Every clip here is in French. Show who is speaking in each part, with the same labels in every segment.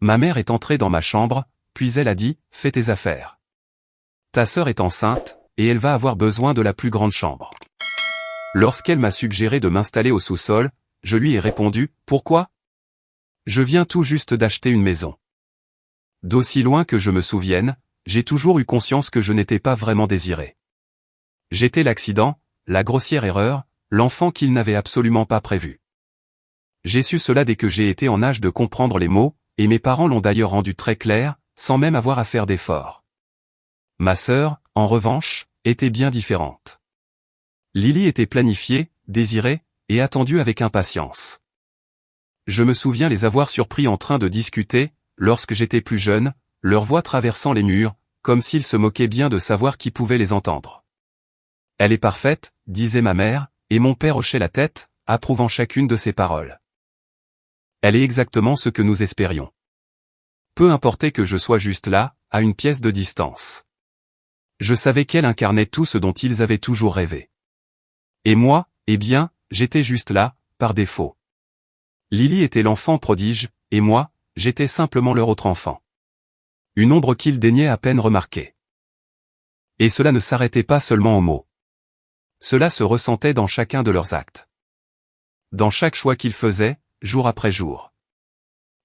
Speaker 1: Ma mère est entrée dans ma chambre, puis elle a dit, « Fais tes affaires. Ta sœur est enceinte, et elle va avoir besoin de la plus grande chambre. » Lorsqu'elle m'a suggéré de m'installer au sous-sol, je lui ai répondu, « Pourquoi ? Je viens tout juste d'acheter une maison. » D'aussi loin que je me souvienne, j'ai toujours eu conscience que je n'étais pas vraiment désiré. J'étais l'accident, la grossière erreur, l'enfant qu'il n'avait absolument pas prévu. J'ai su cela dès que j'ai été en âge de comprendre les mots, et mes parents l'ont d'ailleurs rendu très clair, sans même avoir à faire d'efforts. Ma sœur, en revanche, était bien différente. Lily était planifiée, désirée, et attendue avec impatience. Je me souviens les avoir surpris en train de discuter, lorsque j'étais plus jeune, leur voix traversant les murs, comme s'ils se moquaient bien de savoir qui pouvait les entendre. « Elle est parfaite », disait ma mère, et mon père hochait la tête, approuvant chacune de ses paroles. « Elle est exactement ce que nous espérions. » Peu importait que je sois juste là, à une pièce de distance. Je savais qu'elle incarnait tout ce dont ils avaient toujours rêvé. Et moi, eh bien, j'étais juste là, par défaut. Lily était l'enfant prodige, et moi, j'étais simplement leur autre enfant. Une ombre qu'ils daignaient à peine remarquer. Et cela ne s'arrêtait pas seulement aux mots. Cela se ressentait dans chacun de leurs actes. Dans chaque choix qu'ils faisaient, jour après jour.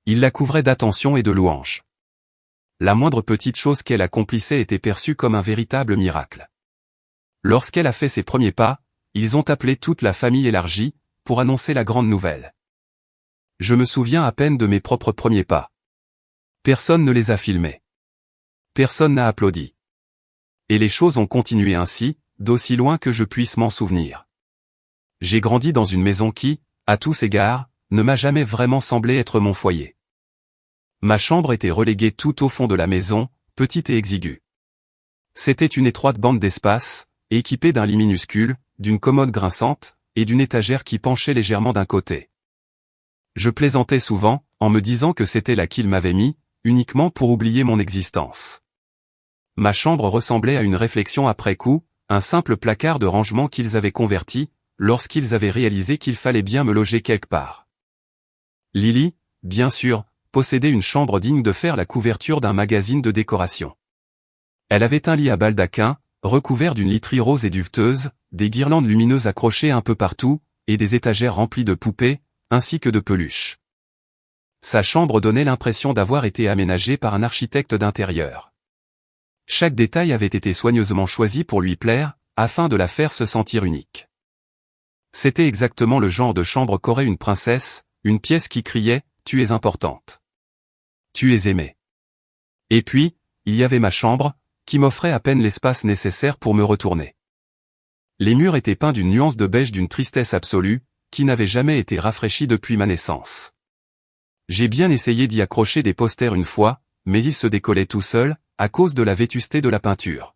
Speaker 1: Ils la couvraient d'attention et de louanges. La moindre petite chose qu'elle accomplissait était perçue comme un véritable miracle. Lorsqu'elle a fait ses premiers pas, ils ont appelé toute la famille élargie, pour annoncer la grande nouvelle. Je me souviens à peine de mes propres premiers pas. Personne ne les a filmés. Personne n'a applaudi. Et les choses ont continué ainsi, d'aussi loin que je puisse m'en souvenir. J'ai grandi dans une maison qui, à tous égards, ne m'a jamais vraiment semblé être mon foyer. Ma chambre était reléguée tout au fond de la maison, petite et exiguë. C'était une étroite bande d'espace, équipée d'un lit minuscule, d'une commode grinçante, et d'une étagère qui penchait légèrement d'un côté. Je plaisantais souvent, en me disant que c'était là qu'ils m'avaient mis, uniquement pour oublier mon existence. Ma chambre ressemblait à une réflexion après coup, un simple placard de rangement qu'ils avaient converti, lorsqu'ils avaient réalisé qu'il fallait bien me loger quelque part. Lily, bien sûr, possédait une chambre digne de faire la couverture d'un magazine de décoration. Elle avait un lit à baldaquin, recouvert d'une literie rose et duveteuse, des guirlandes lumineuses accrochées un peu partout, et des étagères remplies de poupées, ainsi que de peluches. Sa chambre donnait l'impression d'avoir été aménagée par un architecte d'intérieur. Chaque détail avait été soigneusement choisi pour lui plaire, afin de la faire se sentir unique. C'était exactement le genre de chambre qu'aurait une princesse, une pièce qui criait « Tu es importante. Tu es aimée. » Et puis, il y avait ma chambre, qui m'offrait à peine l'espace nécessaire pour me retourner. Les murs étaient peints d'une nuance de beige d'une tristesse absolue, qui n'avait jamais été rafraîchie depuis ma naissance. J'ai bien essayé d'y accrocher des posters une fois, mais ils se décollaient tout seuls, à cause de la vétusté de la peinture.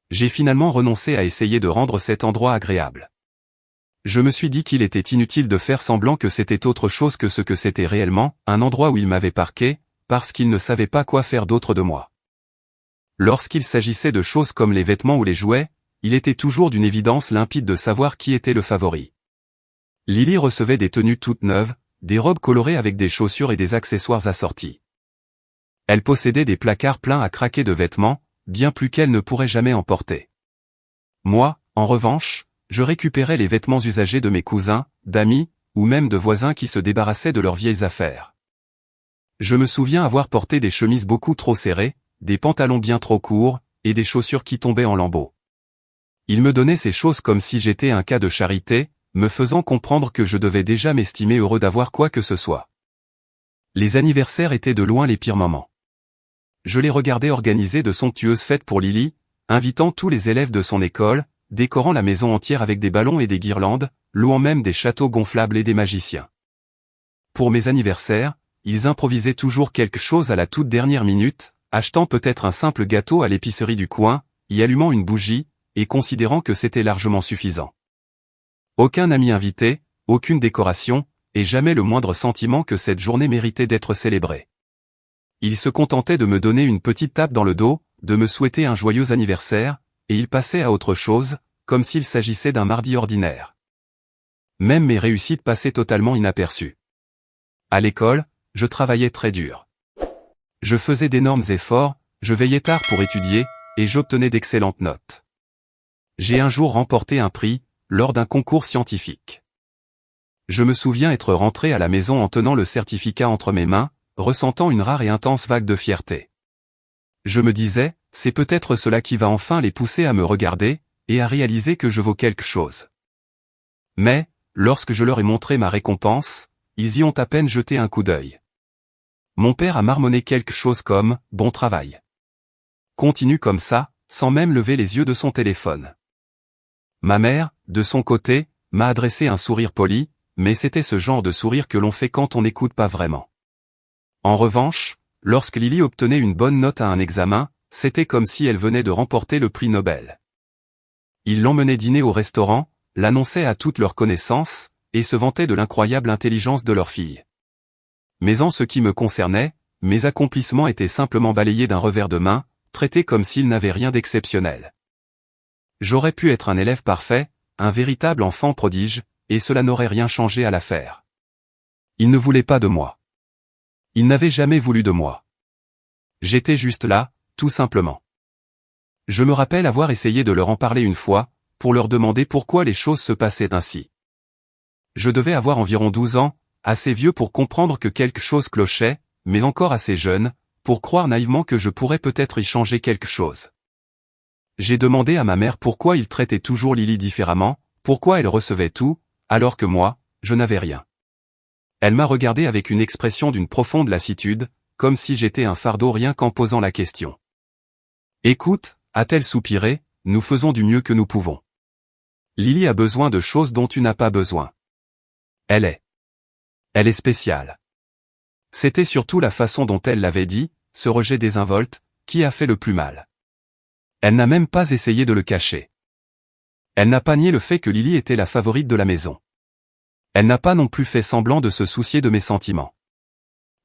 Speaker 1: J'ai finalement renoncé à essayer de rendre cet endroit agréable. Je me suis dit qu'il était inutile de faire semblant que c'était autre chose que ce que c'était réellement, un endroit où il m'avait parqué, parce qu'il ne savait pas quoi faire d'autre de moi. Lorsqu'il s'agissait de choses comme les vêtements ou les jouets, il était toujours d'une évidence limpide de savoir qui était le favori. Lily recevait des tenues toutes neuves, des robes colorées avec des chaussures et des accessoires assortis. Elle possédait des placards pleins à craquer de vêtements, bien plus qu'elle ne pourrait jamais en porter. Moi, en revanche, je récupérais les vêtements usagés de mes cousins, d'amis, ou même de voisins qui se débarrassaient de leurs vieilles affaires. Je me souviens avoir porté des chemises beaucoup trop serrées, des pantalons bien trop courts, et des chaussures qui tombaient en lambeaux. Il me donnait ces choses comme si j'étais un cas de charité, me faisant comprendre que je devais déjà m'estimer heureux d'avoir quoi que ce soit. Les anniversaires étaient de loin les pires moments. Je les regardais organiser de somptueuses fêtes pour Lily, invitant tous les élèves de son école, décorant la maison entière avec des ballons et des guirlandes, louant même des châteaux gonflables et des magiciens. Pour mes anniversaires, ils improvisaient toujours quelque chose à la toute dernière minute, achetant peut-être un simple gâteau à l'épicerie du coin, y allumant une bougie, et considérant que c'était largement suffisant. Aucun ami invité, aucune décoration, et jamais le moindre sentiment que cette journée méritait d'être célébrée. Ils se contentaient de me donner une petite tape dans le dos, de me souhaiter un joyeux anniversaire, et ils passaient à autre chose, comme s'il s'agissait d'un mardi ordinaire. Même mes réussites passaient totalement inaperçues. À l'école, je travaillais très dur. Je faisais d'énormes efforts, je veillais tard pour étudier, et j'obtenais d'excellentes notes. J'ai un jour remporté un prix, lors d'un concours scientifique. Je me souviens être rentré à la maison en tenant le certificat entre mes mains, ressentant une rare et intense vague de fierté. Je me disais, c'est peut-être cela qui va enfin les pousser à me regarder, et à réaliser que je vaux quelque chose. Mais, lorsque je leur ai montré ma récompense, ils y ont à peine jeté un coup d'œil. Mon père a marmonné quelque chose comme « bon travail ». Continue comme ça, sans même lever les yeux de son téléphone. Ma mère, de son côté, m'a adressé un sourire poli, mais c'était ce genre de sourire que l'on fait quand on n'écoute pas vraiment. En revanche, lorsque Lily obtenait une bonne note à un examen, c'était comme si elle venait de remporter le prix Nobel. Ils l'emmenaient dîner au restaurant, l'annonçaient à toutes leurs connaissances, et se vantaient de l'incroyable intelligence de leur fille. Mais en ce qui me concernait, mes accomplissements étaient simplement balayés d'un revers de main, traités comme s'ils n'avaient rien d'exceptionnel. J'aurais pu être un élève parfait, un véritable enfant prodige, et cela n'aurait rien changé à l'affaire. Ils ne voulaient pas de moi. Ils n'avaient jamais voulu de moi. J'étais juste là, tout simplement. Je me rappelle avoir essayé de leur en parler une fois, pour leur demander pourquoi les choses se passaient ainsi. Je devais avoir environ 12 ans, assez vieux pour comprendre que quelque chose clochait, mais encore assez jeune, pour croire naïvement que je pourrais peut-être y changer quelque chose. J'ai demandé à ma mère pourquoi il traitait toujours Lily différemment, pourquoi elle recevait tout, alors que moi, je n'avais rien. Elle m'a regardé avec une expression d'une profonde lassitude, comme si j'étais un fardeau rien qu'en posant la question. Écoute, a-t-elle soupiré, nous faisons du mieux que nous pouvons. Lily a besoin de choses dont tu n'as pas besoin. Elle est spéciale. C'était surtout la façon dont elle l'avait dit, ce rejet désinvolte, qui a fait le plus mal. Elle n'a même pas essayé de le cacher. Elle n'a pas nié le fait que Lily était la favorite de la maison. Elle n'a pas non plus fait semblant de se soucier de mes sentiments.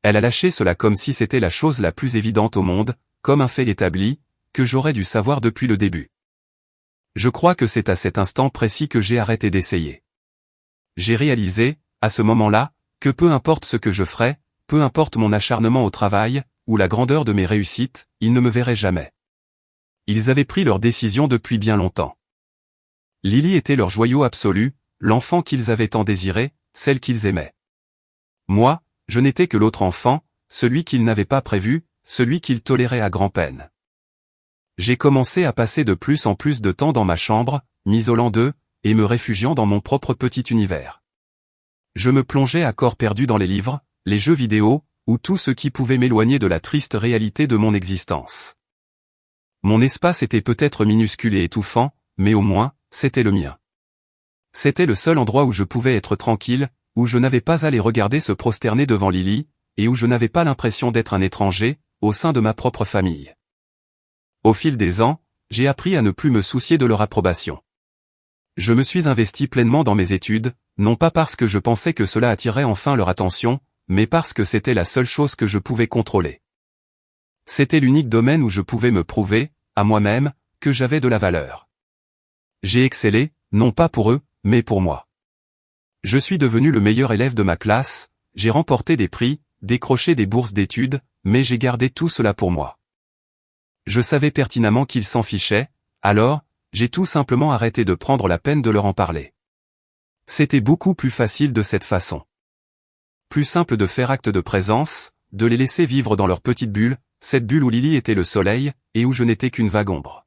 Speaker 1: Elle a lâché cela comme si c'était la chose la plus évidente au monde, comme un fait établi, que j'aurais dû savoir depuis le début. Je crois que c'est à cet instant précis que j'ai arrêté d'essayer. J'ai réalisé, à ce moment-là, que peu importe ce que je ferais, peu importe mon acharnement au travail, ou la grandeur de mes réussites, ils ne me verraient jamais. Ils avaient pris leur décision depuis bien longtemps. Lily était leur joyau absolu, l'enfant qu'ils avaient tant désiré, celle qu'ils aimaient. Moi, je n'étais que l'autre enfant, celui qu'ils n'avaient pas prévu, celui qu'ils toléraient à grand-peine. J'ai commencé à passer de plus en plus de temps dans ma chambre, m'isolant d'eux, et me réfugiant dans mon propre petit univers. Je me plongeais à corps perdu dans les livres, les jeux vidéo, ou tout ce qui pouvait m'éloigner de la triste réalité de mon existence. Mon espace était peut-être minuscule et étouffant, mais au moins, c'était le mien. C'était le seul endroit où je pouvais être tranquille, où je n'avais pas à les regarder se prosterner devant Lily, et où je n'avais pas l'impression d'être un étranger, au sein de ma propre famille. Au fil des ans, j'ai appris à ne plus me soucier de leur approbation. Je me suis investi pleinement dans mes études, non pas parce que je pensais que cela attirerait enfin leur attention, mais parce que c'était la seule chose que je pouvais contrôler. C'était l'unique domaine où je pouvais me prouver, à moi-même, que j'avais de la valeur. J'ai excellé, non pas pour eux, mais pour moi. Je suis devenu le meilleur élève de ma classe, j'ai remporté des prix, décroché des bourses d'études, mais j'ai gardé tout cela pour moi. Je savais pertinemment qu'ils s'en fichaient, alors, j'ai tout simplement arrêté de prendre la peine de leur en parler. C'était beaucoup plus facile de cette façon. Plus simple de faire acte de présence, de les laisser vivre dans leur petite bulle, cette bulle où Lily était le soleil, et où je n'étais qu'une vague ombre.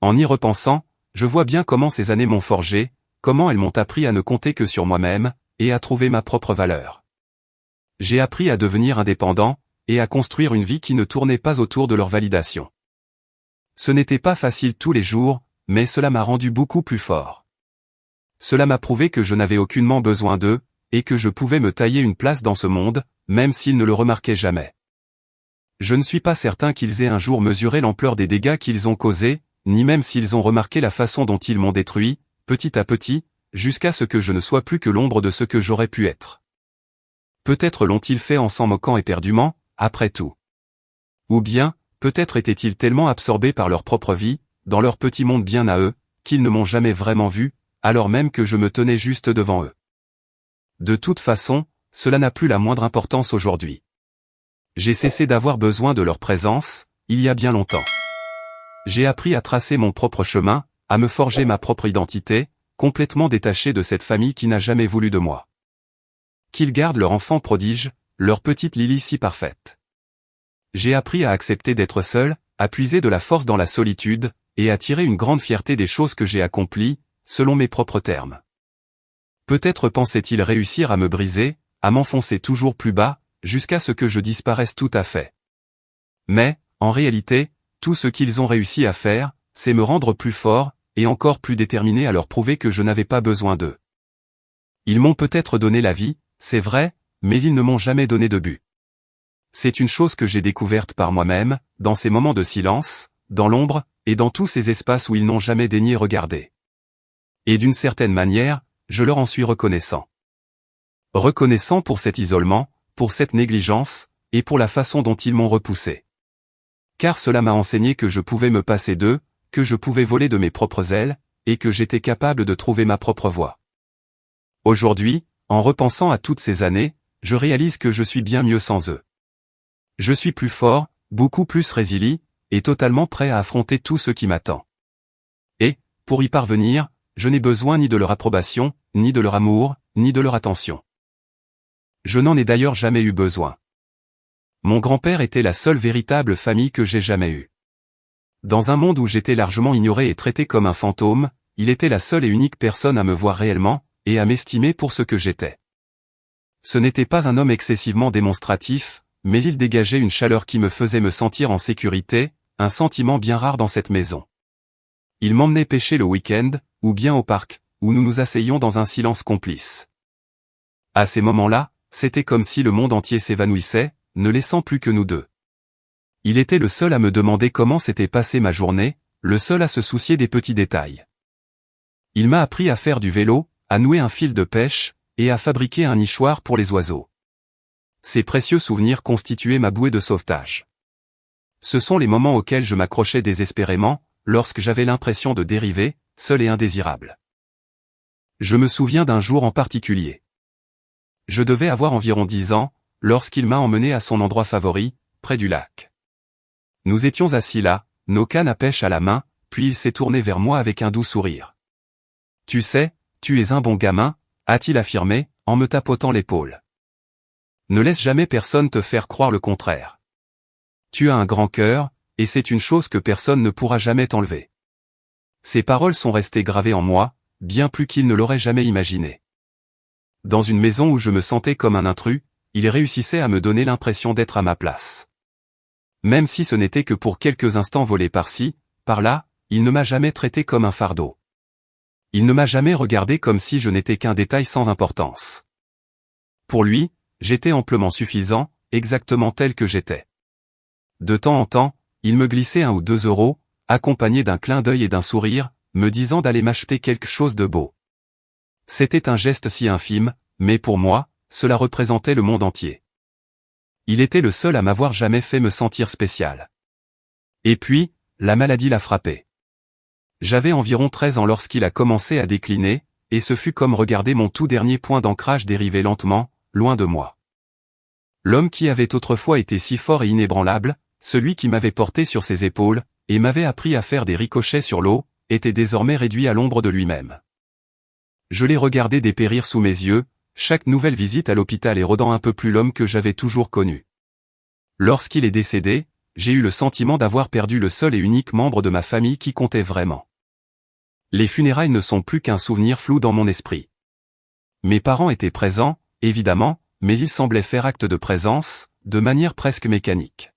Speaker 1: En y repensant, je vois bien comment ces années m'ont forgé, comment elles m'ont appris à ne compter que sur moi-même, et à trouver ma propre valeur. J'ai appris à devenir indépendant, et à construire une vie qui ne tournait pas autour de leur validation. Ce n'était pas facile tous les jours, mais cela m'a rendu beaucoup plus fort. Cela m'a prouvé que je n'avais aucunement besoin d'eux, et que je pouvais me tailler une place dans ce monde, même s'ils ne le remarquaient jamais. Je ne suis pas certain qu'ils aient un jour mesuré l'ampleur des dégâts qu'ils ont causés, ni même s'ils ont remarqué la façon dont ils m'ont détruit, petit à petit, jusqu'à ce que je ne sois plus que l'ombre de ce que j'aurais pu être. Peut-être l'ont-ils fait en s'en moquant éperdument, après tout. Ou bien, peut-être étaient-ils tellement absorbés par leur propre vie, dans leur petit monde bien à eux, qu'ils ne m'ont jamais vraiment vu, alors même que je me tenais juste devant eux. De toute façon, cela n'a plus la moindre importance aujourd'hui. J'ai cessé d'avoir besoin de leur présence, il y a bien longtemps. J'ai appris à tracer mon propre chemin, à me forger ma propre identité, complètement détaché de cette famille qui n'a jamais voulu de moi. Qu'ils gardent leur enfant prodige, leur petite Lily si parfaite. J'ai appris à accepter d'être seul, à puiser de la force dans la solitude, et à tirer une grande fierté des choses que j'ai accomplies, selon mes propres termes. Peut-être pensaient-ils réussir à me briser, à m'enfoncer toujours plus bas, jusqu'à ce que je disparaisse tout à fait. Mais, en réalité, tout ce qu'ils ont réussi à faire, c'est me rendre plus fort, et encore plus déterminé à leur prouver que je n'avais pas besoin d'eux. Ils m'ont peut-être donné la vie, c'est vrai, mais ils ne m'ont jamais donné de but. C'est une chose que j'ai découverte par moi-même, dans ces moments de silence, dans l'ombre, et dans tous ces espaces où ils n'ont jamais daigné regarder. Et d'une certaine manière, je leur en suis reconnaissant. Reconnaissant pour cet isolement, pour cette négligence, et pour la façon dont ils m'ont repoussé. Car cela m'a enseigné que je pouvais me passer d'eux, que je pouvais voler de mes propres ailes, et que j'étais capable de trouver ma propre voie. Aujourd'hui, en repensant à toutes ces années, je réalise que je suis bien mieux sans eux. Je suis plus fort, beaucoup plus résilient, et totalement prêt à affronter tout ce qui m'attend. Et, pour y parvenir, je n'ai besoin ni de leur approbation, ni de leur amour, ni de leur attention. Je n'en ai d'ailleurs jamais eu besoin. Mon grand-père était la seule véritable famille que j'ai jamais eue. Dans un monde où j'étais largement ignoré et traité comme un fantôme, il était la seule et unique personne à me voir réellement, et à m'estimer pour ce que j'étais. Ce n'était pas un homme excessivement démonstratif, mais il dégageait une chaleur qui me faisait me sentir en sécurité, un sentiment bien rare dans cette maison. Il m'emmenait pêcher le week-end, ou bien au parc, où nous nous asseyions dans un silence complice. À ces moments-là, c'était comme si le monde entier s'évanouissait, ne laissant plus que nous deux. Il était le seul à me demander comment s'était passée ma journée, le seul à se soucier des petits détails. Il m'a appris à faire du vélo, à nouer un fil de pêche, et à fabriquer un nichoir pour les oiseaux. Ces précieux souvenirs constituaient ma bouée de sauvetage. Ce sont les moments auxquels je m'accrochais désespérément, lorsque j'avais l'impression de dériver, seul et indésirable. Je me souviens d'un jour en particulier. Je devais avoir environ 10 ans, lorsqu'il m'a emmené à son endroit favori, près du lac. Nous étions assis là, nos cannes à pêche à la main, puis il s'est tourné vers moi avec un doux sourire. « Tu sais, tu es un bon gamin », a-t-il affirmé, en me tapotant l'épaule. Ne laisse jamais personne te faire croire le contraire. Tu as un grand cœur, et c'est une chose que personne ne pourra jamais t'enlever. Ces paroles sont restées gravées en moi, bien plus qu'il ne l'aurait jamais imaginé. Dans une maison où je me sentais comme un intrus, il réussissait à me donner l'impression d'être à ma place. Même si ce n'était que pour quelques instants volés par-ci, par-là, il ne m'a jamais traité comme un fardeau. Il ne m'a jamais regardé comme si je n'étais qu'un détail sans importance. Pour lui, j'étais amplement suffisant, exactement tel que j'étais. De temps en temps, il me glissait 1 ou 2 euros, accompagné d'un clin d'œil et d'un sourire, me disant d'aller m'acheter quelque chose de beau. C'était un geste si infime, mais pour moi, cela représentait le monde entier. Il était le seul à m'avoir jamais fait me sentir spécial. Et puis, la maladie l'a frappé. J'avais environ 13 ans lorsqu'il a commencé à décliner, et ce fut comme regarder mon tout dernier point d'ancrage dériver lentement, loin de moi. L'homme qui avait autrefois été si fort et inébranlable, celui qui m'avait porté sur ses épaules, et m'avait appris à faire des ricochets sur l'eau, était désormais réduit à l'ombre de lui-même. Je l'ai regardé dépérir sous mes yeux, chaque nouvelle visite à l'hôpital érodant un peu plus l'homme que j'avais toujours connu. Lorsqu'il est décédé, j'ai eu le sentiment d'avoir perdu le seul et unique membre de ma famille qui comptait vraiment. Les funérailles ne sont plus qu'un souvenir flou dans mon esprit. Mes parents étaient présents, évidemment, mais ils semblaient faire acte de présence, de manière presque mécanique.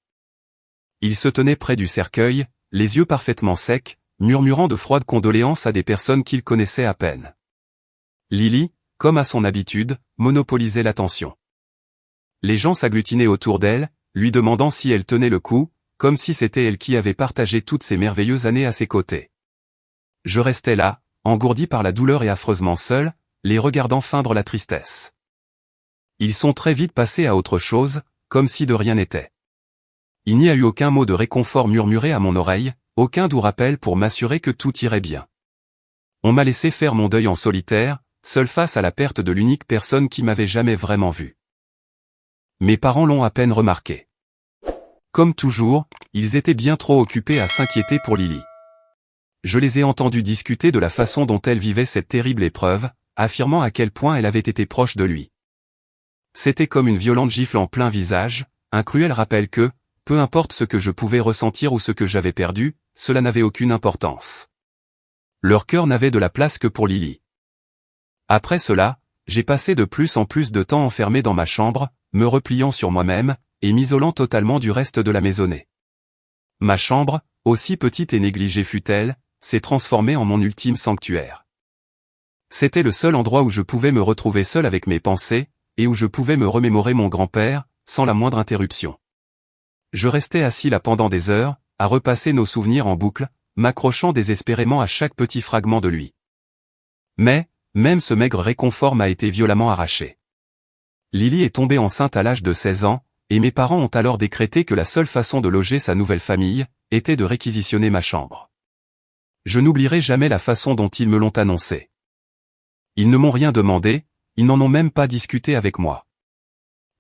Speaker 1: Ils se tenaient près du cercueil, les yeux parfaitement secs, murmurant de froides condoléances à des personnes qu'ils connaissaient à peine. Lily, comme à son habitude, monopolisait l'attention. Les gens s'agglutinaient autour d'elle, lui demandant si elle tenait le coup, comme si c'était elle qui avait partagé toutes ces merveilleuses années à ses côtés. Je restais là, engourdi par la douleur et affreusement seul, les regardant feindre la tristesse. Ils sont très vite passés à autre chose, comme si de rien n'était. Il n'y a eu aucun mot de réconfort murmuré à mon oreille, aucun doux rappel pour m'assurer que tout irait bien. On m'a laissé faire mon deuil en solitaire, seul face à la perte de l'unique personne qui m'avait jamais vraiment vu. Mes parents l'ont à peine remarqué. Comme toujours, ils étaient bien trop occupés à s'inquiéter pour Lily. Je les ai entendus discuter de la façon dont elle vivait cette terrible épreuve, affirmant à quel point elle avait été proche de lui. C'était comme une violente gifle en plein visage, un cruel rappel que, peu importe ce que je pouvais ressentir ou ce que j'avais perdu, cela n'avait aucune importance. Leur cœur n'avait de la place que pour Lily. Après cela, j'ai passé de plus en plus de temps enfermé dans ma chambre, me repliant sur moi-même, et m'isolant totalement du reste de la maisonnée. Ma chambre, aussi petite et négligée fût-elle, s'est transformée en mon ultime sanctuaire. C'était le seul endroit où je pouvais me retrouver seul avec mes pensées, et où je pouvais me remémorer mon grand-père, sans la moindre interruption. Je restais assis là pendant des heures, à repasser nos souvenirs en boucle, m'accrochant désespérément à chaque petit fragment de lui. Mais, même ce maigre réconfort m'a été violemment arraché. Lily est tombée enceinte à l'âge de 16 ans, et mes parents ont alors décrété que la seule façon de loger sa nouvelle famille, était de réquisitionner ma chambre. Je n'oublierai jamais la façon dont ils me l'ont annoncé. Ils ne m'ont rien demandé, ils n'en ont même pas discuté avec moi.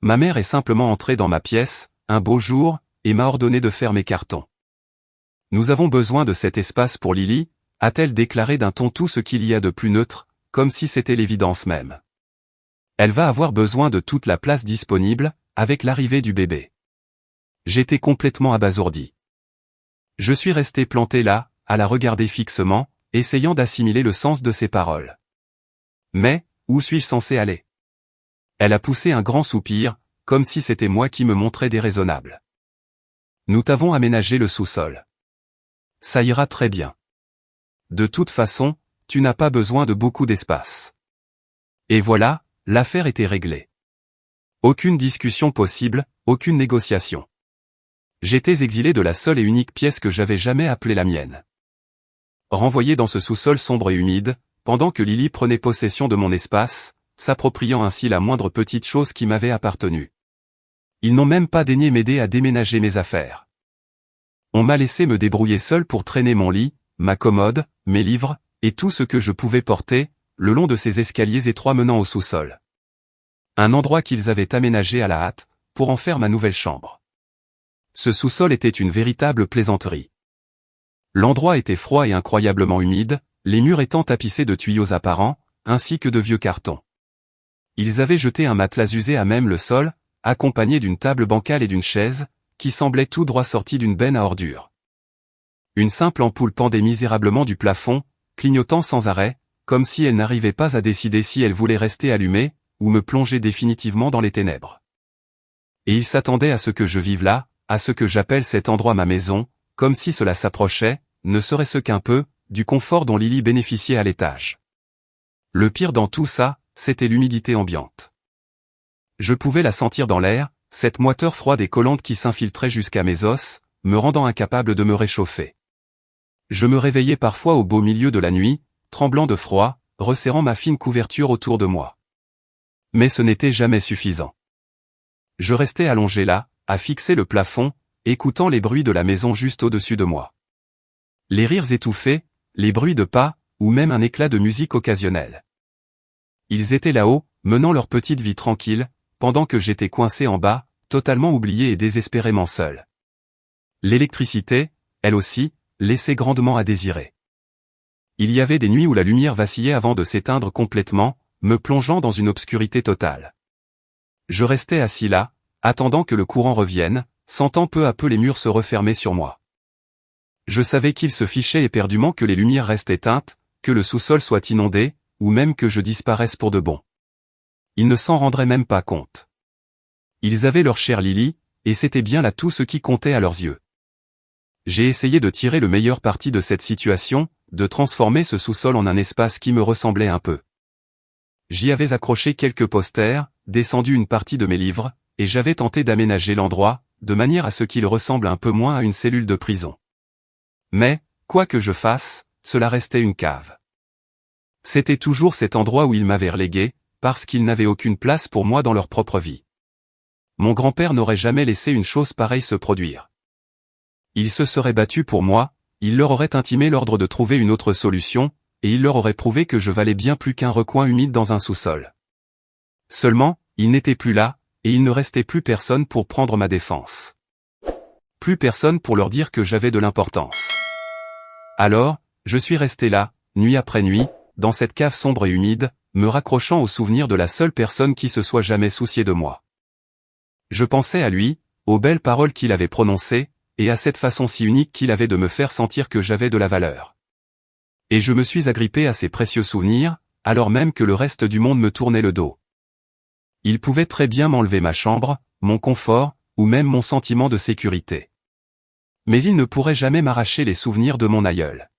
Speaker 1: Ma mère est simplement entrée dans ma pièce, un beau jour, et m'a ordonné de faire mes cartons. Nous avons besoin de cet espace pour Lily, a-t-elle déclaré d'un ton tout ce qu'il y a de plus neutre, comme si c'était l'évidence même. Elle va avoir besoin de toute la place disponible, avec l'arrivée du bébé. J'étais complètement abasourdi. Je suis resté planté là, à la regarder fixement, essayant d'assimiler le sens de ses paroles. Mais, où suis-je censé aller? Elle a poussé un grand soupir, comme si c'était moi qui me montrais déraisonnable. Nous t'avons aménagé le sous-sol. Ça ira très bien. De toute façon, tu n'as pas besoin de beaucoup d'espace. Et voilà, l'affaire était réglée. Aucune discussion possible, aucune négociation. J'étais exilé de la seule et unique pièce que j'avais jamais appelée la mienne. Renvoyé dans ce sous-sol sombre et humide, pendant que Lily prenait possession de mon espace, s'appropriant ainsi la moindre petite chose qui m'avait appartenu. Ils n'ont même pas daigné m'aider à déménager mes affaires. On m'a laissé me débrouiller seul pour traîner mon lit, ma commode, mes livres, et tout ce que je pouvais porter, le long de ces escaliers étroits menant au sous-sol. Un endroit qu'ils avaient aménagé à la hâte, pour en faire ma nouvelle chambre. Ce sous-sol était une véritable plaisanterie. L'endroit était froid et incroyablement humide, les murs étant tapissés de tuyaux apparents, ainsi que de vieux cartons. Ils avaient jeté un matelas usé à même le sol, accompagné d'une table bancale et d'une chaise, qui semblait tout droit sortie d'une benne à ordures. Une simple ampoule pendait misérablement du plafond, clignotant sans arrêt, comme si elle n'arrivait pas à décider si elle voulait rester allumée, ou me plonger définitivement dans les ténèbres. Et ils s'attendaient à ce que je vive là, à ce que j'appelle cet endroit ma maison, comme si cela s'approchait, ne serait-ce qu'un peu, du confort dont Lily bénéficiait à l'étage. Le pire dans tout ça, c'était l'humidité ambiante. Je pouvais la sentir dans l'air, cette moiteur froide et collante qui s'infiltrait jusqu'à mes os, me rendant incapable de me réchauffer. Je me réveillais parfois au beau milieu de la nuit, tremblant de froid, resserrant ma fine couverture autour de moi. Mais ce n'était jamais suffisant. Je restais allongé là, à fixer le plafond, écoutant les bruits de la maison juste au-dessus de moi. Les rires étouffés, les bruits de pas, ou même un éclat de musique occasionnel. Ils étaient là-haut, menant leur petite vie tranquille, pendant que j'étais coincé en bas, totalement oublié et désespérément seul. L'électricité, elle aussi, laissait grandement à désirer. Il y avait des nuits où la lumière vacillait avant de s'éteindre complètement, me plongeant dans une obscurité totale. Je restais assis là, attendant que le courant revienne, sentant peu à peu les murs se refermer sur moi. Je savais qu'ils se fichaient éperdument que les lumières restent éteintes, que le sous-sol soit inondé, ou même que je disparaisse pour de bon. Ils ne s'en rendraient même pas compte. Ils avaient leur chère Lily, et c'était bien là tout ce qui comptait à leurs yeux. J'ai essayé de tirer le meilleur parti de cette situation, de transformer ce sous-sol en un espace qui me ressemblait un peu. J'y avais accroché quelques posters, descendu une partie de mes livres, et j'avais tenté d'aménager l'endroit, de manière à ce qu'il ressemble un peu moins à une cellule de prison. Mais, quoi que je fasse, cela restait une cave. C'était toujours cet endroit où ils m'avaient relégué, parce qu'ils n'avaient aucune place pour moi dans leur propre vie. Mon grand-père n'aurait jamais laissé une chose pareille se produire. Il se serait battu pour moi, il leur aurait intimé l'ordre de trouver une autre solution, et il leur aurait prouvé que je valais bien plus qu'un recoin humide dans un sous-sol. Seulement, il n'était plus là, et il ne restait plus personne pour prendre ma défense. plus personne pour leur dire que j'avais de l'importance. Alors, je suis resté là, nuit après nuit, dans cette cave sombre et humide, me raccrochant au souvenir de la seule personne qui se soit jamais souciée de moi. Je pensais à lui, aux belles paroles qu'il avait prononcées, et à cette façon si unique qu'il avait de me faire sentir que j'avais de la valeur. Et je me suis agrippé à ces précieux souvenirs, alors même que le reste du monde me tournait le dos. Il pouvait très bien m'enlever ma chambre, mon confort, ou même mon sentiment de sécurité. Mais il ne pourrait jamais m'arracher les souvenirs de mon aïeul.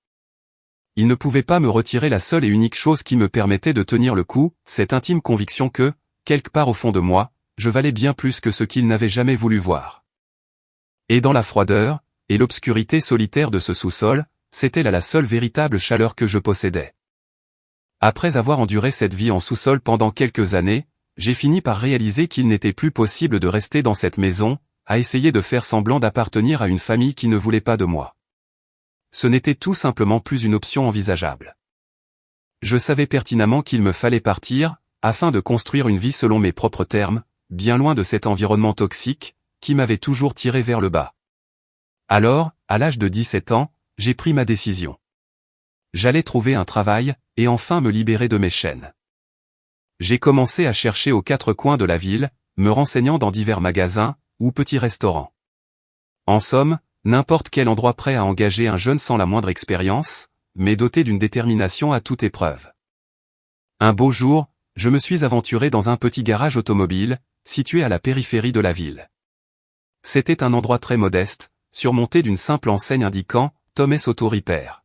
Speaker 1: Il ne pouvait pas me retirer la seule et unique chose qui me permettait de tenir le coup, cette intime conviction que, quelque part au fond de moi, je valais bien plus que ce qu'il n'avait jamais voulu voir. Et dans la froideur, et l'obscurité solitaire de ce sous-sol, c'était là la seule véritable chaleur que je possédais. Après avoir enduré cette vie en sous-sol pendant quelques années, j'ai fini par réaliser qu'il n'était plus possible de rester dans cette maison, à essayer de faire semblant d'appartenir à une famille qui ne voulait pas de moi. Ce n'était tout simplement plus une option envisageable. Je savais pertinemment qu'il me fallait partir, afin de construire une vie selon mes propres termes, bien loin de cet environnement toxique, qui m'avait toujours tiré vers le bas. Alors, à l'âge de 17 ans, j'ai pris ma décision. J'allais trouver un travail, et enfin me libérer de mes chaînes. J'ai commencé à chercher aux quatre coins de la ville, me renseignant dans divers magasins, ou petits restaurants. En somme, n'importe quel endroit prêt à engager un jeune sans la moindre expérience, mais doté d'une détermination à toute épreuve. Un beau jour, je me suis aventuré dans un petit garage automobile, situé à la périphérie de la ville. C'était un endroit très modeste, surmonté d'une simple enseigne indiquant « Thomas Auto Repair ».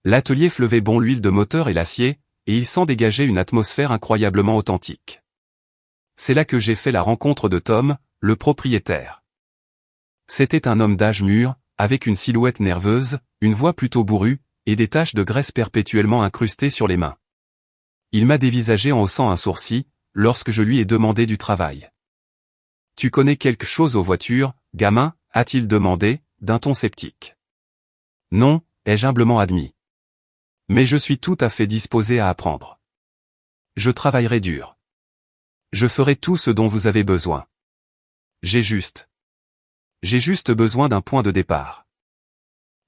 Speaker 1: L'atelier fleuvait bon l'huile de moteur et l'acier, et il s'en dégageait une atmosphère incroyablement authentique. C'est là que j'ai fait la rencontre de Tom, le propriétaire. C'était un homme d'âge mûr, avec une silhouette nerveuse, une voix plutôt bourrue, et des taches de graisse perpétuellement incrustées sur les mains. Il m'a dévisagé en haussant un sourcil, lorsque je lui ai demandé du travail. « Tu connais quelque chose aux voitures, gamin ?» a-t-il demandé, d'un ton sceptique. « Non », ai-je humblement admis. « Mais je suis tout à fait disposé à apprendre. Je travaillerai dur. Je ferai tout ce dont vous avez besoin. J'ai juste besoin d'un point de départ. »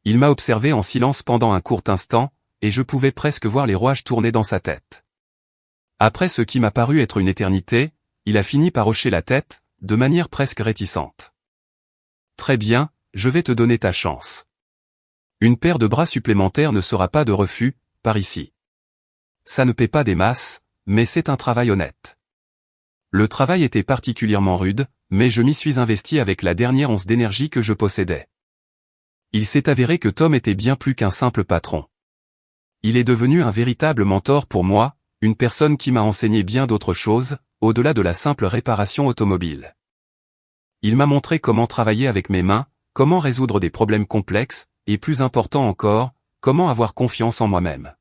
Speaker 1: Il m'a observé en silence pendant un court instant, et je pouvais presque voir les rouages tourner dans sa tête. Après ce qui m'a paru être une éternité, il a fini par hocher la tête, de manière presque réticente. « Très bien, je vais te donner ta chance. Une paire de bras supplémentaires ne sera pas de refus, par ici. Ça ne paie pas des masses, mais c'est un travail honnête. » Le travail était particulièrement rude, mais je m'y suis investi avec la dernière once d'énergie que je possédais. Il s'est avéré que Tom était bien plus qu'un simple patron. Il est devenu un véritable mentor pour moi, une personne qui m'a enseigné bien d'autres choses, au-delà de la simple réparation automobile. Il m'a montré comment travailler avec mes mains, comment résoudre des problèmes complexes, et plus important encore, comment avoir confiance en moi-même.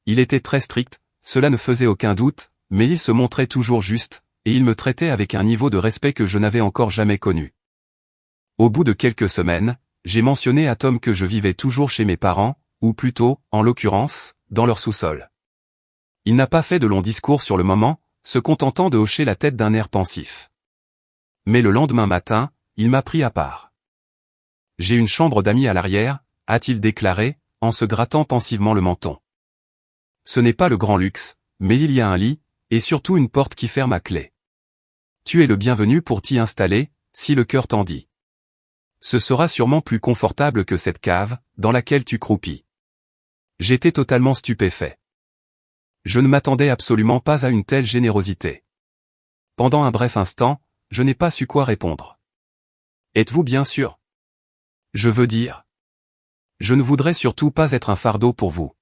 Speaker 1: Il était très strict, cela ne faisait aucun doute, mais il se montrait toujours juste, et il me traitait avec un niveau de respect que je n'avais encore jamais connu. Au bout de quelques semaines, j'ai mentionné à Tom que je vivais toujours chez mes parents, ou plutôt, en l'occurrence, dans leur sous-sol. Il n'a pas fait de long discours sur le moment, se contentant de hocher la tête d'un air pensif. Mais le lendemain matin, il m'a pris à part. « J'ai une chambre d'amis à l'arrière », a-t-il déclaré, en se grattant pensivement le menton. « Ce n'est pas le grand luxe, mais il y a un lit, et surtout une porte qui ferme à clé. Tu es le bienvenu pour t'y installer, si le cœur t'en dit. Ce sera sûrement plus confortable que cette cave, dans laquelle tu croupis. » J'étais totalement stupéfait. Je ne m'attendais absolument pas à une telle générosité. Pendant un bref instant, je n'ai pas su quoi répondre. « Êtes-vous bien sûr ? Je veux dire. Je ne voudrais surtout pas être un fardeau pour vous. »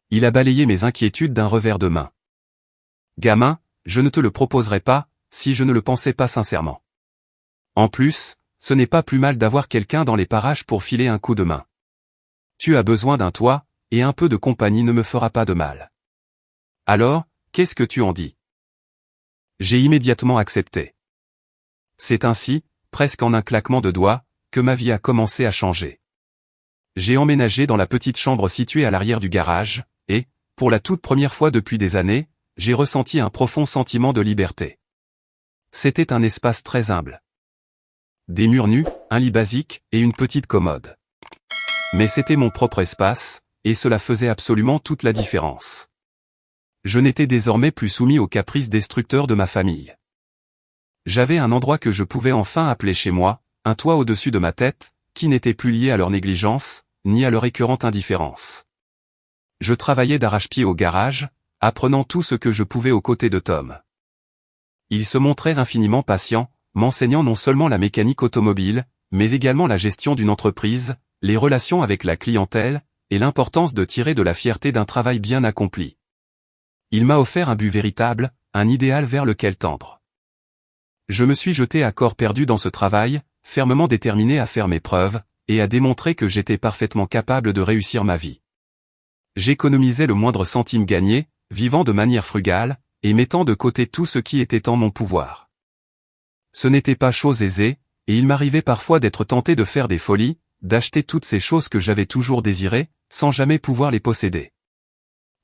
Speaker 1: Il a balayé mes inquiétudes d'un revers de main. « Gamin, je ne te le proposerais pas, si je ne le pensais pas sincèrement. En plus, ce n'est pas plus mal d'avoir quelqu'un dans les parages pour filer un coup de main. Tu as besoin d'un toit, et un peu de compagnie ne me fera pas de mal. Alors, qu'est-ce que tu en dis ? » J'ai immédiatement accepté. C'est ainsi, presque en un claquement de doigts, que ma vie a commencé à changer. J'ai emménagé dans la petite chambre située à l'arrière du garage, et, pour la toute première fois depuis des années, j'ai ressenti un profond sentiment de liberté. C'était un espace très humble. des murs nus, un lit basique et une petite commode. Mais c'était mon propre espace, et cela faisait absolument toute la différence. Je n'étais désormais plus soumis aux caprices destructeurs de ma famille. J'avais un endroit que je pouvais enfin appeler chez moi, un toit au-dessus de ma tête, qui n'était plus lié à leur négligence, ni à leur écœurante indifférence. Je travaillais d'arrache-pied au garage, apprenant tout ce que je pouvais aux côtés de Tom. Il se montrait infiniment patient, m'enseignant non seulement la mécanique automobile, mais également la gestion d'une entreprise, les relations avec la clientèle, et l'importance de tirer de la fierté d'un travail bien accompli. Il m'a offert un but véritable, un idéal vers lequel tendre. Je me suis jeté à corps perdu dans ce travail, fermement déterminé à faire mes preuves, et à démontrer que j'étais parfaitement capable de réussir ma vie. J'économisais le moindre centime gagné, vivant de manière frugale, et mettant de côté tout ce qui était en mon pouvoir. Ce n'était pas chose aisée, et il m'arrivait parfois d'être tenté de faire des folies, d'acheter toutes ces choses que j'avais toujours désirées, sans jamais pouvoir les posséder.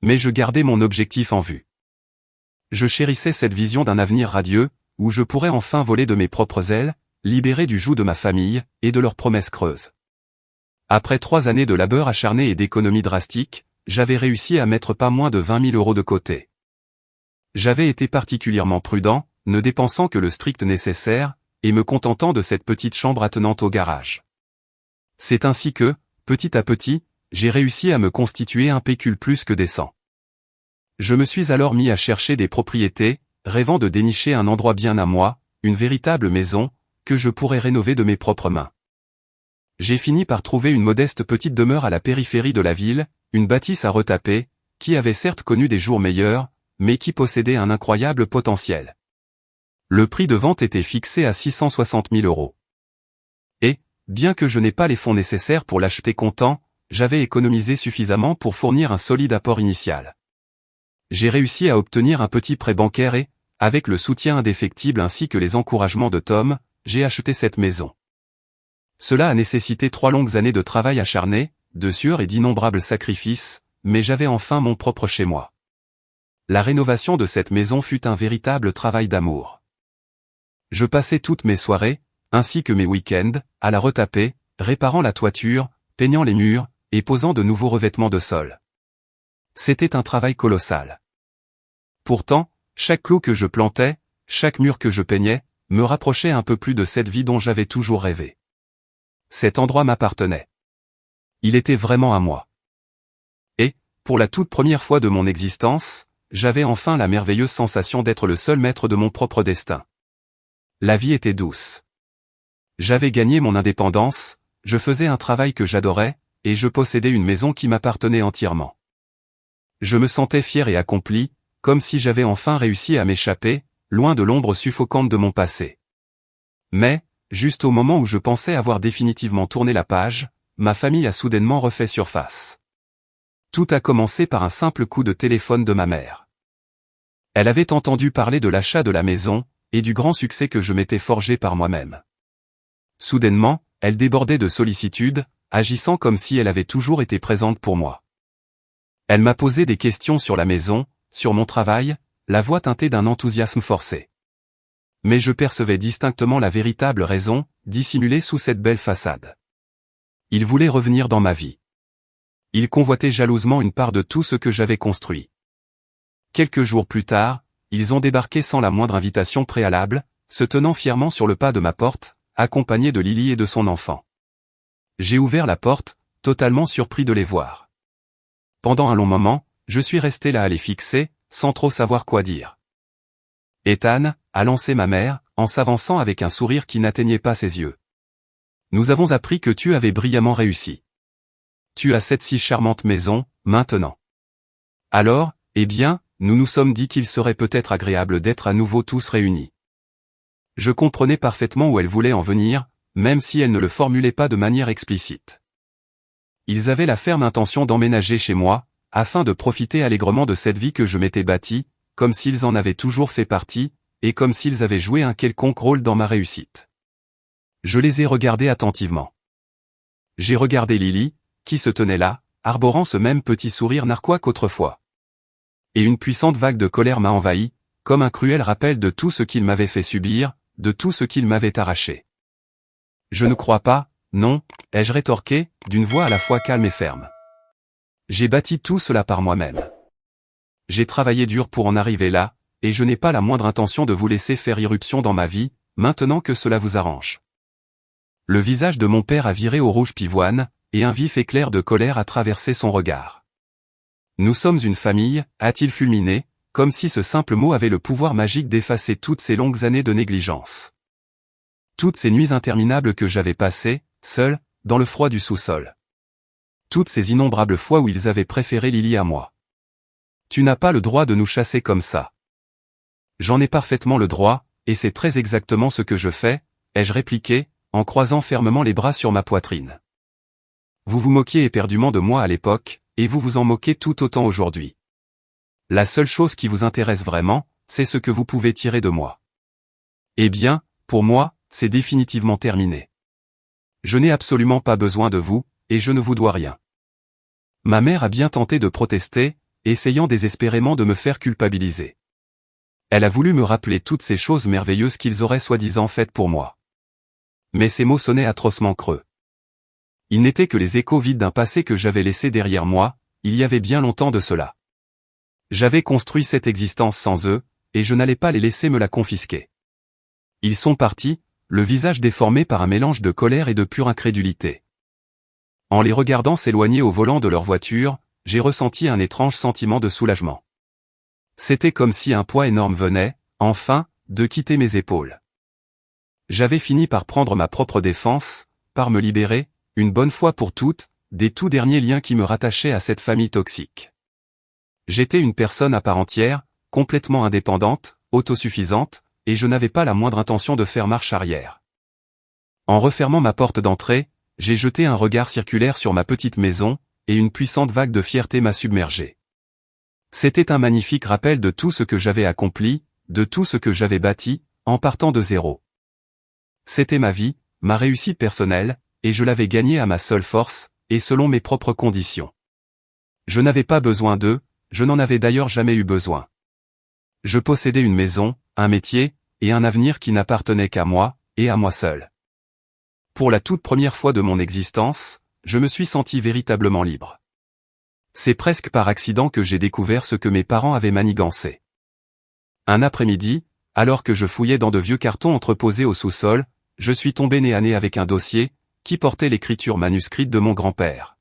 Speaker 1: Mais je gardais mon objectif en vue. Je chérissais cette vision d'un avenir radieux, où je pourrais enfin voler de mes propres ailes, libéré du joug de ma famille, et de leurs promesses creuses. Après 3 années de labeur acharné et d'économie drastique, j'avais réussi à mettre pas moins de 20 000 € de côté. J'avais été particulièrement prudent, ne dépensant que le strict nécessaire, et me contentant de cette petite chambre attenante au garage. C'est ainsi que, petit à petit, j'ai réussi à me constituer un pécule plus que décent. Je me suis alors mis à chercher des propriétés, rêvant de dénicher un endroit bien à moi, une véritable maison, que je pourrais rénover de mes propres mains. J'ai fini par trouver une modeste petite demeure à la périphérie de la ville, une bâtisse à retaper, qui avait certes connu des jours meilleurs, mais qui possédait un incroyable potentiel. Le prix de vente était fixé à 660 000 €. Et, bien que je n'ai pas les fonds nécessaires pour l'acheter comptant, j'avais économisé suffisamment pour fournir un solide apport initial. J'ai réussi à obtenir un petit prêt bancaire et, avec le soutien indéfectible ainsi que les encouragements de Tom, j'ai acheté cette maison. Cela a nécessité 3 longues années de travail acharné, de sueur et d'innombrables sacrifices, mais j'avais enfin mon propre chez moi. La rénovation de cette maison fut un véritable travail d'amour. Je passais toutes mes soirées, ainsi que mes week-ends, à la retaper, réparant la toiture, peignant les murs, et posant de nouveaux revêtements de sol. C'était un travail colossal. Pourtant, chaque clou que je plantais, chaque mur que je peignais, me rapprochait un peu plus de cette vie dont j'avais toujours rêvé. Cet endroit m'appartenait. Il était vraiment à moi. Et, pour la toute première fois de mon existence, j'avais enfin la merveilleuse sensation d'être le seul maître de mon propre destin. La vie était douce. J'avais gagné mon indépendance, je faisais un travail que j'adorais, et je possédais une maison qui m'appartenait entièrement. Je me sentais fier et accompli, comme si j'avais enfin réussi à m'échapper, loin de l'ombre suffocante de mon passé. Mais, juste au moment où je pensais avoir définitivement tourné la page, ma famille a soudainement refait surface. Tout a commencé par un simple coup de téléphone de ma mère. Elle avait entendu parler de l'achat de la maison, et du grand succès que je m'étais forgé par moi-même. Soudainement, elle débordait de sollicitude, agissant comme si elle avait toujours été présente pour moi. Elle m'a posé des questions sur la maison, sur mon travail, la voix teintée d'un enthousiasme forcé. Mais je percevais distinctement la véritable raison, dissimulée sous cette belle façade. Il voulait revenir dans ma vie. Il convoitait jalousement une part de tout ce que j'avais construit. Quelques jours plus tard, ils ont débarqué sans la moindre invitation préalable, se tenant fièrement sur le pas de ma porte, accompagnés de Lily et de son enfant. J'ai ouvert la porte, totalement surpris de les voir. Pendant un long moment, je suis resté là à les fixer, sans trop savoir quoi dire. Ethan, a lancé ma mère, en s'avançant avec un sourire qui n'atteignait pas ses yeux. Nous avons appris que tu avais brillamment réussi. Tu as cette si charmante maison, maintenant. Alors, eh bien, nous nous sommes dit qu'il serait peut-être agréable d'être à nouveau tous réunis. Je comprenais parfaitement où elle voulait en venir, même si elle ne le formulait pas de manière explicite. Ils avaient la ferme intention d'emménager chez moi, afin de profiter allègrement de cette vie que je m'étais bâtie, comme s'ils en avaient toujours fait partie, et comme s'ils avaient joué un quelconque rôle dans ma réussite. Je les ai regardés attentivement. J'ai regardé Lily, qui se tenait là, arborant ce même petit sourire narquois qu'autrefois. Et une puissante vague de colère m'a envahi, comme un cruel rappel de tout ce qu'il m'avait fait subir, de tout ce qu'il m'avait arraché. Je ne crois pas, non, ai-je rétorqué, d'une voix à la fois calme et ferme. J'ai bâti tout cela par moi-même. J'ai travaillé dur pour en arriver là, et je n'ai pas la moindre intention de vous laisser faire irruption dans ma vie, maintenant que cela vous arrange. Le visage de mon père a viré au rouge pivoine, et un vif éclair de colère a traversé son regard. Nous sommes une famille, a-t-il fulminé, comme si ce simple mot avait le pouvoir magique d'effacer toutes ces longues années de négligence. Toutes ces nuits interminables que j'avais passées, seul, dans le froid du sous-sol. Toutes ces innombrables fois où ils avaient préféré Lily à moi. Tu n'as pas le droit de nous chasser comme ça. J'en ai parfaitement le droit, et c'est très exactement ce que je fais, ai-je répliqué, en croisant fermement les bras sur ma poitrine. Vous vous moquiez éperdument de moi à l'époque, et vous vous en moquez tout autant aujourd'hui. La seule chose qui vous intéresse vraiment, c'est ce que vous pouvez tirer de moi. Eh bien, pour moi, c'est définitivement terminé. Je n'ai absolument pas besoin de vous, et je ne vous dois rien. Ma mère a bien tenté de protester, essayant désespérément de me faire culpabiliser. Elle a voulu me rappeler toutes ces choses merveilleuses qu'ils auraient soi-disant faites pour moi. Mais ces mots sonnaient atrocement creux. Ils n'étaient que les échos vides d'un passé que j'avais laissé derrière moi, il y avait bien longtemps de cela. J'avais construit cette existence sans eux, et je n'allais pas les laisser me la confisquer. Ils sont partis, le visage déformé par un mélange de colère et de pure incrédulité. En les regardant s'éloigner au volant de leur voiture, j'ai ressenti un étrange sentiment de soulagement. C'était comme si un poids énorme venait, enfin, de quitter mes épaules. J'avais fini par prendre ma propre défense, par me libérer, une bonne fois pour toutes, des tout derniers liens qui me rattachaient à cette famille toxique. J'étais une personne à part entière, complètement indépendante, autosuffisante, et je n'avais pas la moindre intention de faire marche arrière. En refermant ma porte d'entrée, j'ai jeté un regard circulaire sur ma petite maison, et une puissante vague de fierté m'a submergé. C'était un magnifique rappel de tout ce que j'avais accompli, de tout ce que j'avais bâti, en partant de zéro. C'était ma vie, ma réussite personnelle, et je l'avais gagnée à ma seule force, et selon mes propres conditions. Je n'avais pas besoin d'eux, je n'en avais d'ailleurs jamais eu besoin. Je possédais une maison, un métier, et un avenir qui n'appartenaient qu'à moi, et à moi seul. Pour la toute première fois de mon existence, je me suis senti véritablement libre. C'est presque par accident que j'ai découvert ce que mes parents avaient manigancé. Un après-midi, alors que je fouillais dans de vieux cartons entreposés au sous-sol, je suis tombé nez à nez avec un dossier, qui portait l'écriture manuscrite de mon grand-père.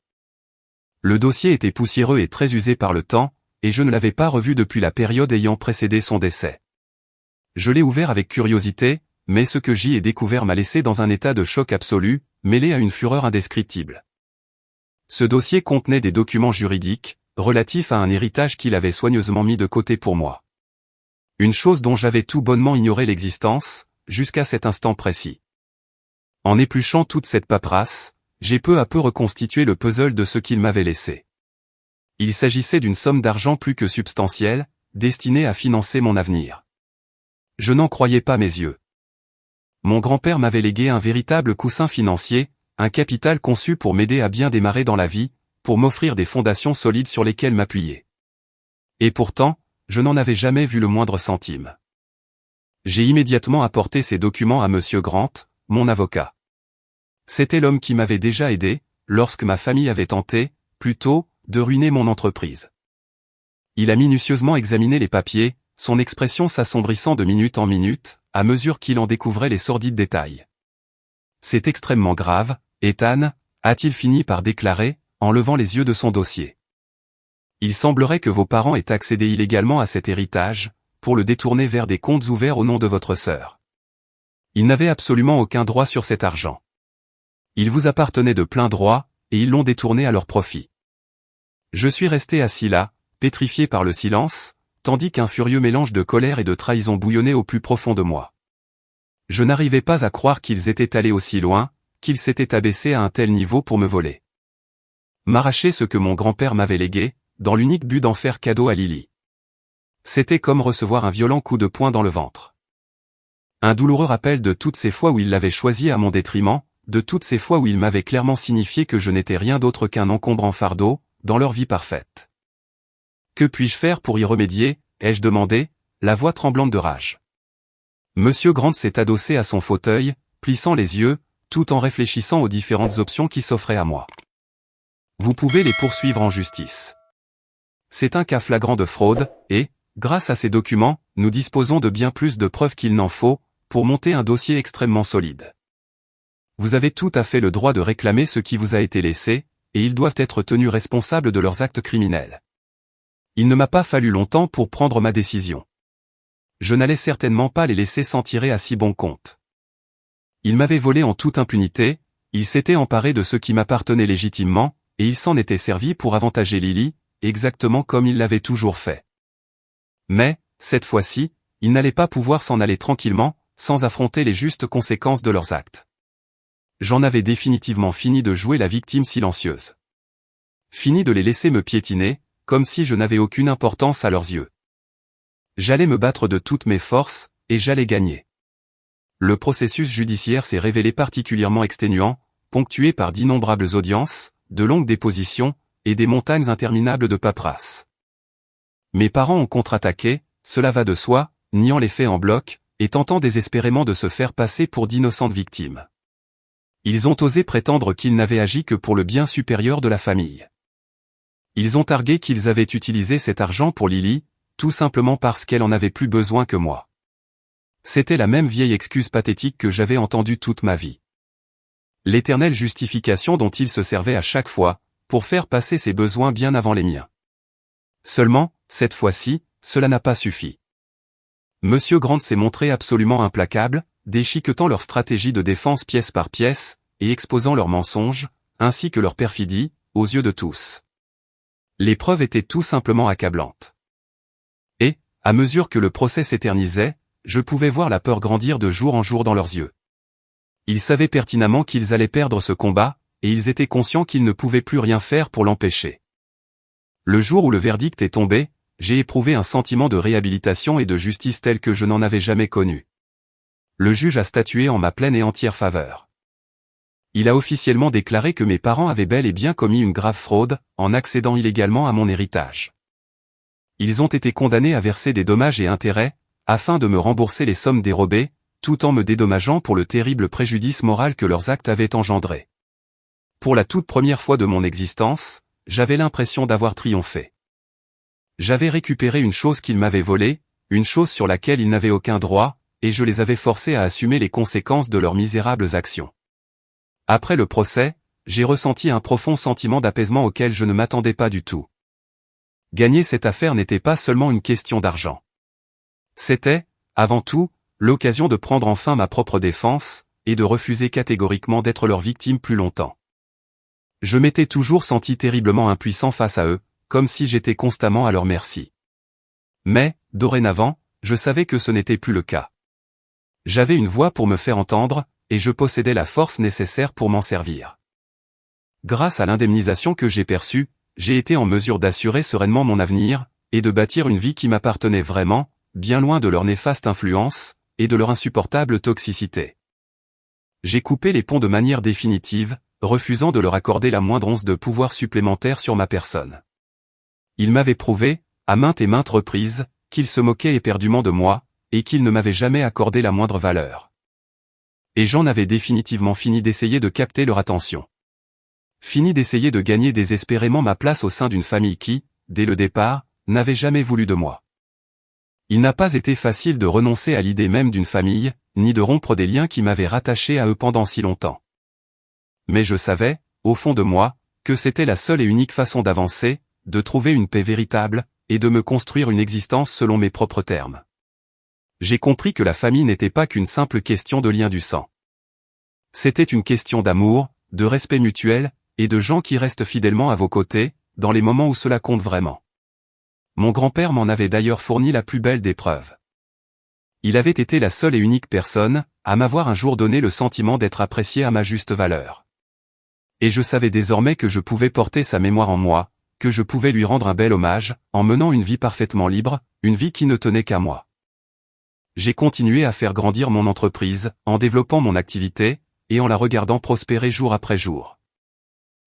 Speaker 1: Le dossier était poussiéreux et très usé par le temps, et je ne l'avais pas revu depuis la période ayant précédé son décès. Je l'ai ouvert avec curiosité, mais ce que j'y ai découvert m'a laissé dans un état de choc absolu, mêlé à une fureur indescriptible. Ce dossier contenait des documents juridiques, relatifs à un héritage qu'il avait soigneusement mis de côté pour moi. Une chose dont j'avais tout bonnement ignoré l'existence, jusqu'à cet instant précis. En épluchant toute cette paperasse, j'ai peu à peu reconstitué le puzzle de ce qu'il m'avait laissé. Il s'agissait d'une somme d'argent plus que substantielle, destinée à financer mon avenir. Je n'en croyais pas mes yeux. Mon grand-père m'avait légué un véritable coussin financier, un capital conçu pour m'aider à bien démarrer dans la vie, pour m'offrir des fondations solides sur lesquelles m'appuyer. Et pourtant, je n'en avais jamais vu le moindre centime. J'ai immédiatement apporté ces documents à Monsieur Grant, mon avocat. C'était l'homme qui m'avait déjà aidé, lorsque ma famille avait tenté, plus tôt, de ruiner mon entreprise. Il a minutieusement examiné les papiers, son expression s'assombrissant de minute en minute, à mesure qu'il en découvrait les sordides détails. C'est extrêmement grave, Ethan, a-t-il fini par déclarer, en levant les yeux de son dossier. Il semblerait que vos parents aient accédé illégalement à cet héritage, pour le détourner vers des comptes ouverts au nom de votre sœur. Ils n'avaient absolument aucun droit sur cet argent. Il vous appartenait de plein droit, et ils l'ont détourné à leur profit. Je suis resté assis là, pétrifié par le silence, tandis qu'un furieux mélange de colère et de trahison bouillonnait au plus profond de moi. Je n'arrivais pas à croire qu'ils étaient allés aussi loin, qu'ils s'étaient abaissés à un tel niveau pour me voler. M'arracher ce que mon grand-père m'avait légué, dans l'unique but d'en faire cadeau à Lily. C'était comme recevoir un violent coup de poing dans le ventre. Un douloureux rappel de toutes ces fois où il l'avait choisi à mon détriment, de toutes ces fois où il m'avait clairement signifié que je n'étais rien d'autre qu'un encombrant fardeau, dans leur vie parfaite. Que puis-je faire pour y remédier, ai-je demandé, la voix tremblante de rage. Monsieur Grant s'est adossé à son fauteuil, plissant les yeux, tout en réfléchissant aux différentes options qui s'offraient à moi. Vous pouvez les poursuivre en justice. C'est un cas flagrant de fraude, et, grâce à ces documents, nous disposons de bien plus de preuves qu'il n'en faut, pour monter un dossier extrêmement solide. Vous avez tout à fait le droit de réclamer ce qui vous a été laissé, et ils doivent être tenus responsables de leurs actes criminels. Il ne m'a pas fallu longtemps pour prendre ma décision. Je n'allais certainement pas les laisser s'en tirer à si bon compte. Ils m'avaient volé en toute impunité, ils s'étaient emparés de ce qui m'appartenait légitimement, et ils s'en étaient servis pour avantager Lily, exactement comme ils l'avaient toujours fait. Mais, cette fois-ci, ils n'allaient pas pouvoir s'en aller tranquillement, sans affronter les justes conséquences de leurs actes. J'en avais définitivement fini de jouer la victime silencieuse. Fini de les laisser me piétiner, comme si je n'avais aucune importance à leurs yeux. J'allais me battre de toutes mes forces, et j'allais gagner. Le processus judiciaire s'est révélé particulièrement exténuant, ponctué par d'innombrables audiences, de longues dépositions, et des montagnes interminables de paperasse. Mes parents ont contre-attaqué, cela va de soi, niant les faits en bloc, et tentant désespérément de se faire passer pour d'innocentes victimes. Ils ont osé prétendre qu'ils n'avaient agi que pour le bien supérieur de la famille. Ils ont argué qu'ils avaient utilisé cet argent pour Lily, tout simplement parce qu'elle en avait plus besoin que moi. C'était la même vieille excuse pathétique que j'avais entendue toute ma vie. L'éternelle justification dont ils se servaient à chaque fois, pour faire passer ses besoins bien avant les miens. Seulement, cette fois-ci, cela n'a pas suffi. Monsieur Grant s'est montré absolument implacable, déchiquetant leur stratégie de défense pièce par pièce, et exposant leurs mensonges, ainsi que leur perfidie, aux yeux de tous. Les preuves étaient tout simplement accablantes. Et, à mesure que le procès s'éternisait, je pouvais voir la peur grandir de jour en jour dans leurs yeux. Ils savaient pertinemment qu'ils allaient perdre ce combat, et ils étaient conscients qu'ils ne pouvaient plus rien faire pour l'empêcher. Le jour où le verdict est tombé, j'ai éprouvé un sentiment de réhabilitation et de justice tel que je n'en avais jamais connu. Le juge a statué en ma pleine et entière faveur. Il a officiellement déclaré que mes parents avaient bel et bien commis une grave fraude, en accédant illégalement à mon héritage. Ils ont été condamnés à verser des dommages et intérêts, afin de me rembourser les sommes dérobées, tout en me dédommageant pour le terrible préjudice moral que leurs actes avaient engendré. Pour la toute première fois de mon existence, j'avais l'impression d'avoir triomphé. J'avais récupéré une chose qu'ils m'avaient volée, une chose sur laquelle ils n'avaient aucun droit, et je les avais forcés à assumer les conséquences de leurs misérables actions. Après le procès, j'ai ressenti un profond sentiment d'apaisement auquel je ne m'attendais pas du tout. Gagner cette affaire n'était pas seulement une question d'argent. C'était, avant tout, l'occasion de prendre enfin ma propre défense, et de refuser catégoriquement d'être leur victime plus longtemps. Je m'étais toujours senti terriblement impuissant face à eux, comme si j'étais constamment à leur merci. Mais, dorénavant, je savais que ce n'était plus le cas. J'avais une voix pour me faire entendre, et je possédais la force nécessaire pour m'en servir. Grâce à l'indemnisation que j'ai perçue, j'ai été en mesure d'assurer sereinement mon avenir, et de bâtir une vie qui m'appartenait vraiment, bien loin de leur néfaste influence, et de leur insupportable toxicité. J'ai coupé les ponts de manière définitive, refusant de leur accorder la moindre once de pouvoir supplémentaire sur ma personne. Ils m'avaient prouvé, à maintes et maintes reprises, qu'ils se moquaient éperdument de moi, et qu'ils ne m'avaient jamais accordé la moindre valeur. Et j'en avais définitivement fini d'essayer de capter leur attention. Fini d'essayer de gagner désespérément ma place au sein d'une famille qui, dès le départ, n'avait jamais voulu de moi. Il n'a pas été facile de renoncer à l'idée même d'une famille, ni de rompre des liens qui m'avaient rattaché à eux pendant si longtemps. Mais je savais, au fond de moi, que c'était la seule et unique façon d'avancer, de trouver une paix véritable, et de me construire une existence selon mes propres termes. J'ai compris que la famille n'était pas qu'une simple question de lien du sang. C'était une question d'amour, de respect mutuel, et de gens qui restent fidèlement à vos côtés, dans les moments où cela compte vraiment. Mon grand-père m'en avait d'ailleurs fourni la plus belle des preuves. Il avait été la seule et unique personne, à m'avoir un jour donné le sentiment d'être apprécié à ma juste valeur. Et je savais désormais que je pouvais porter sa mémoire en moi, que je pouvais lui rendre un bel hommage, en menant une vie parfaitement libre, une vie qui ne tenait qu'à moi. J'ai continué à faire grandir mon entreprise, en développant mon activité, et en la regardant prospérer jour après jour.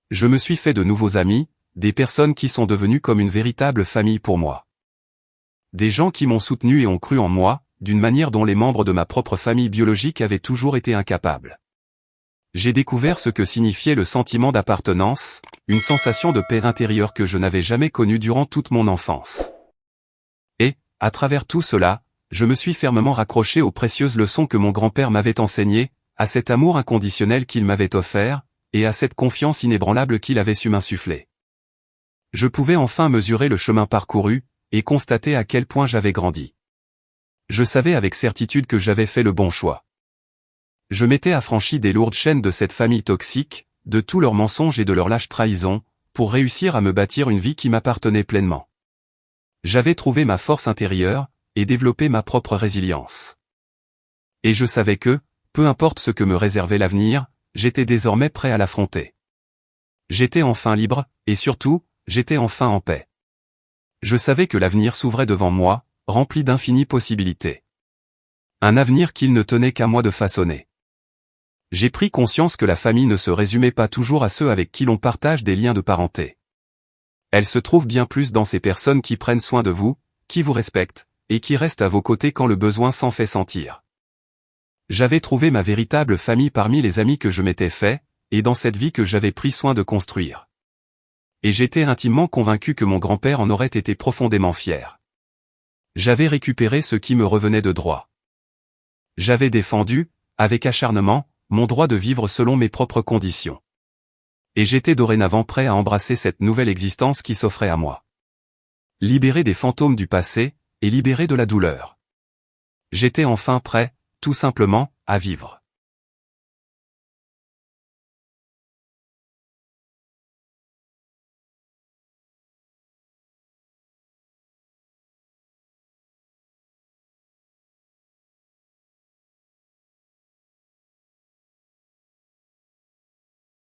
Speaker 1: Je me suis fait de nouveaux amis, des personnes qui sont devenues comme une véritable famille pour moi. Des gens qui m'ont soutenu et ont cru en moi, d'une manière dont les membres de ma propre famille biologique avaient toujours été incapables. J'ai découvert ce que signifiait le sentiment d'appartenance, une sensation de paix intérieure que je n'avais jamais connue durant toute mon enfance. Et, à travers tout cela, je me suis fermement raccroché aux précieuses leçons que mon grand-père m'avait enseignées, à cet amour inconditionnel qu'il m'avait offert, et à cette confiance inébranlable qu'il avait su m'insuffler. Je pouvais enfin mesurer le chemin parcouru, et constater à quel point j'avais grandi. Je savais avec certitude que j'avais fait le bon choix. Je m'étais affranchi des lourdes chaînes de cette famille toxique, de tous leurs mensonges et de leurs lâches trahisons, pour réussir à me bâtir une vie qui m'appartenait pleinement. J'avais trouvé ma force intérieure, et développé ma propre résilience. Et je savais que, peu importe ce que me réservait l'avenir, j'étais désormais prêt à l'affronter. J'étais enfin libre, et surtout, j'étais enfin en paix. Je savais que l'avenir s'ouvrait devant moi, rempli d'infinies possibilités. Un avenir qu'il ne tenait qu'à moi de façonner. J'ai pris conscience que la famille ne se résumait pas toujours à ceux avec qui l'on partage des liens de parenté. Elle se trouve bien plus dans ces personnes qui prennent soin de vous, qui vous respectent, et qui restent à vos côtés quand le besoin s'en fait sentir. J'avais trouvé ma véritable famille parmi les amis que je m'étais fait, et dans cette vie que j'avais pris soin de construire. Et j'étais intimement convaincu que mon grand-père en aurait été profondément fier. J'avais récupéré ce qui me revenait de droit. J'avais défendu, avec acharnement, mon droit de vivre selon mes propres conditions. Et j'étais dorénavant prêt à embrasser cette nouvelle existence qui s'offrait à moi. Libéré des fantômes du passé, et libéré de la douleur. J'étais enfin prêt, tout simplement, à vivre.